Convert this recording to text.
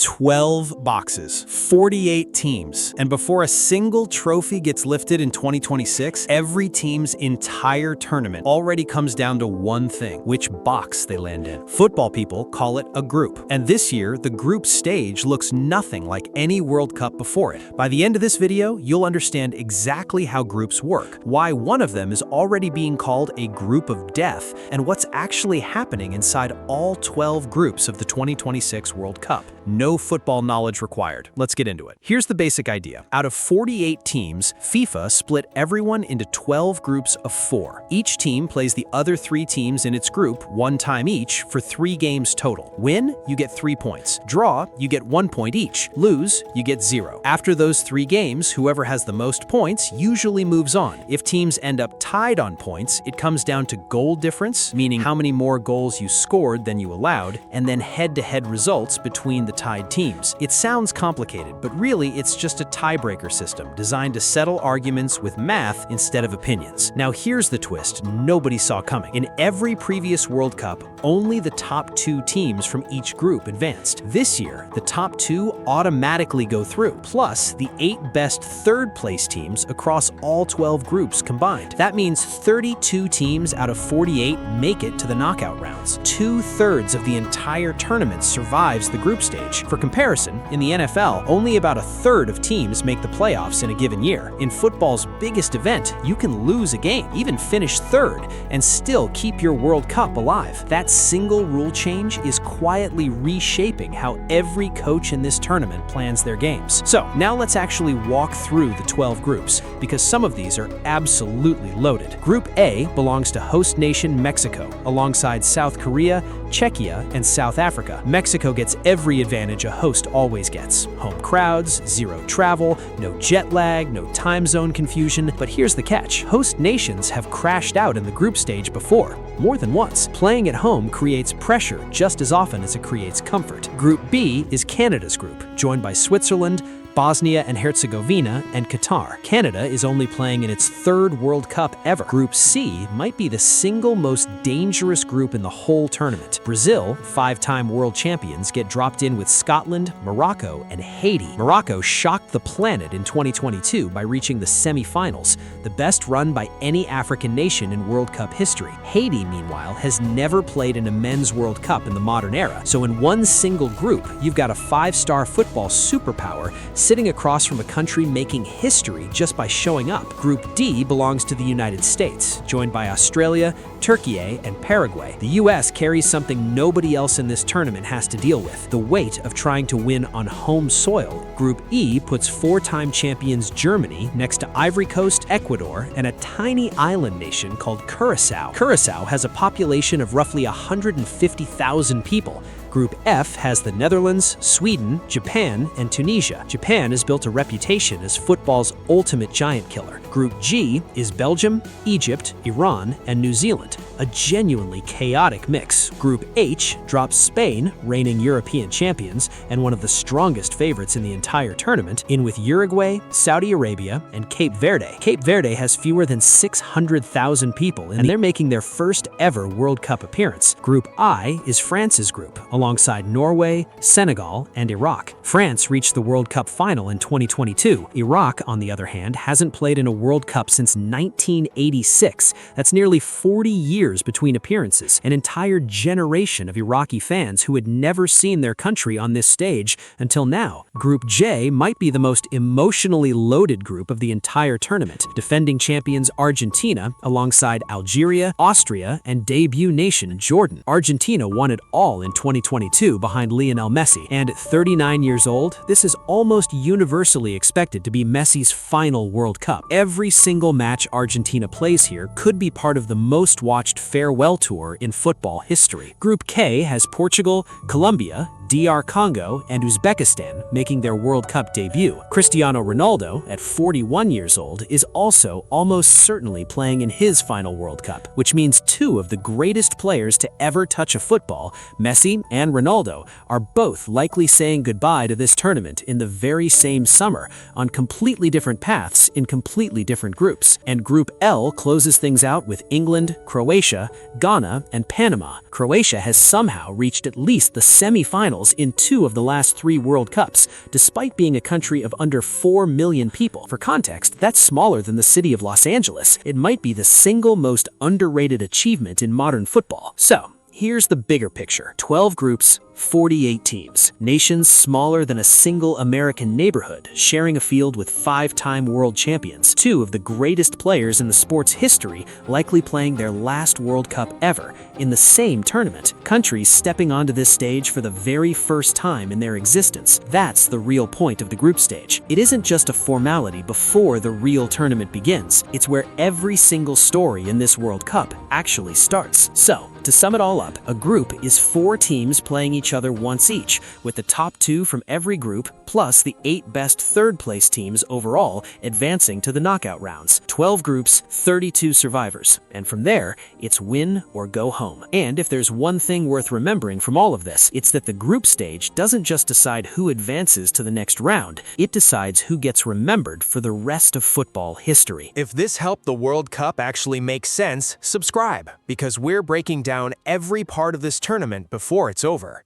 12 boxes, 48 teams, and before a single trophy gets lifted in 2026, every team's entire tournament already comes down to one thing: which box they land in. Football people call it a group, and this year, the group stage looks nothing like any World Cup before it. By the end of this video, you'll understand exactly how groups work, why one of them is already being called a group of death, and what's actually happening inside all 12 groups of the 2026 World Cup. No football knowledge required. Let's get into it. Here's the basic idea. Out of 48 teams, FIFA split everyone into 12 groups of 4. Each team plays the other 3 teams in its group one time each for 3 games total. Win, you get 3 points. Draw, you get 1 point each. Lose, you get 0. After those 3 games, whoever has the most points usually moves on. If teams end up tied on points, it comes down to goal difference, meaning how many more goals you scored than you allowed, and then head-to-head results between the tied teams. It sounds complicated, but really it's just a tiebreaker system designed to settle arguments with math instead of opinions. Now here's the twist nobody saw coming. In every previous World Cup, only the top 2 teams from each group advanced. This year, the top 2 automatically go through, plus the 8 best third-place teams across all 12 groups combined. That means 32 teams out of 48 make it to the knockout rounds. 2/3 of the entire tournament survives the group stage. For comparison, in the NFL, only about 1/3 of teams make the playoffs in a given year. In football's biggest event, you can lose a game, even finish 3rd, and still keep your World Cup alive. That single rule change is quietly reshaping how every coach in this tournament plans their games. So now let's actually walk through the 12 groups, because some of these are absolutely loaded. Group A belongs to host nation Mexico, alongside South Korea, Czechia, and South Africa. Mexico gets every advantage a host always gets: home crowds, 0 travel, no jet lag, no time zone confusion. But here's the catch: host nations have crashed out in the group stage before, more than once. Playing at home creates pressure just as often as it creates comfort. Group B is Canada's group, joined by Switzerland, Bosnia and Herzegovina, and Qatar. Canada is only playing in its 3rd World Cup ever. Group C might be the single most dangerous group in the whole tournament. Brazil, 5-time world champions, get dropped in with Scotland, Morocco, and Haiti. Morocco shocked the planet in 2022 by reaching the semi-finals, the best run by any African nation in World Cup history. Haiti, meanwhile, has never played in a men's World Cup in the modern era. So in one single group, you've got a 5-star football superpower sitting across from a country making history just by showing up. Group D belongs to the United States, joined by Australia, Turkey, and Paraguay. The US carries something nobody else in this tournament has to deal with: the weight of trying to win on home soil. Group E puts 4-time champions Germany next to Ivory Coast, Ecuador, and a tiny island nation called Curacao. Curacao has a population of roughly 150,000 people. Group F has the Netherlands, Sweden, Japan, and Tunisia. Japan has built a reputation as football's ultimate giant killer. Group G is Belgium, Egypt, Iran, and New Zealand, a genuinely chaotic mix. Group H drops Spain, reigning European champions, and one of the strongest favorites in the entire tournament, in with Uruguay, Saudi Arabia, and Cape Verde. Cape Verde has fewer than 600,000 people, and they're making their first ever World Cup appearance. Group I is France's group, alongside Norway, Senegal, and Iraq. France reached the World Cup final in 2022. Iraq, on the other hand, hasn't played in a World Cup since 1986. That's nearly 40 years between appearances. An entire generation of Iraqi fans who had never seen their country on this stage until now. Group J might be the most emotionally loaded group of the entire tournament. Defending champions Argentina, alongside Algeria, Austria, and debut nation Jordan. Argentina won it all in 2022 behind Lionel Messi, and at 39 years old, this is almost universally expected to be Messi's final World Cup. Every single match Argentina plays here could be part of the most watched farewell tour in football history. Group K has Portugal, Colombia, DR Congo, and Uzbekistan making their World Cup debut. Cristiano Ronaldo, at 41 years old, is also almost certainly playing in his final World Cup, which means 2 of the greatest players to ever touch a football, Messi and Ronaldo, are both likely saying goodbye to this tournament in the very same summer, on completely different paths in completely different groups. And Group L closes things out with England, Croatia, Ghana, and Panama. Croatia has somehow reached at least the semi-finals finals in 2 of the last 3 World Cups, despite being a country of under 4 million people. For context, that's smaller than the city of Los Angeles. It might be the single most underrated achievement in modern football. So, here's the bigger picture. 12 groups, 48 teams. Nations smaller than a single American neighborhood, sharing a field with 5-time world champions. 2 of the greatest players in the sport's history likely playing their last World Cup ever in the same tournament. Countries stepping onto this stage for the very first time in their existence. That's the real point of the group stage. It isn't just a formality before the real tournament begins. It's where every single story in this World Cup actually starts. So, to sum it all up, a group is 4 teams playing each other once each, with the top 2 from every group, plus the 8 best third-place teams overall advancing to the knockout rounds. 12 groups, 32 survivors, and from there, it's win or go home. And if there's one thing worth remembering from all of this, it's that the group stage doesn't just decide who advances to the next round, it decides who gets remembered for the rest of football history. If this helped the World Cup actually make sense, subscribe, because we're breaking down every part of this tournament before it's over.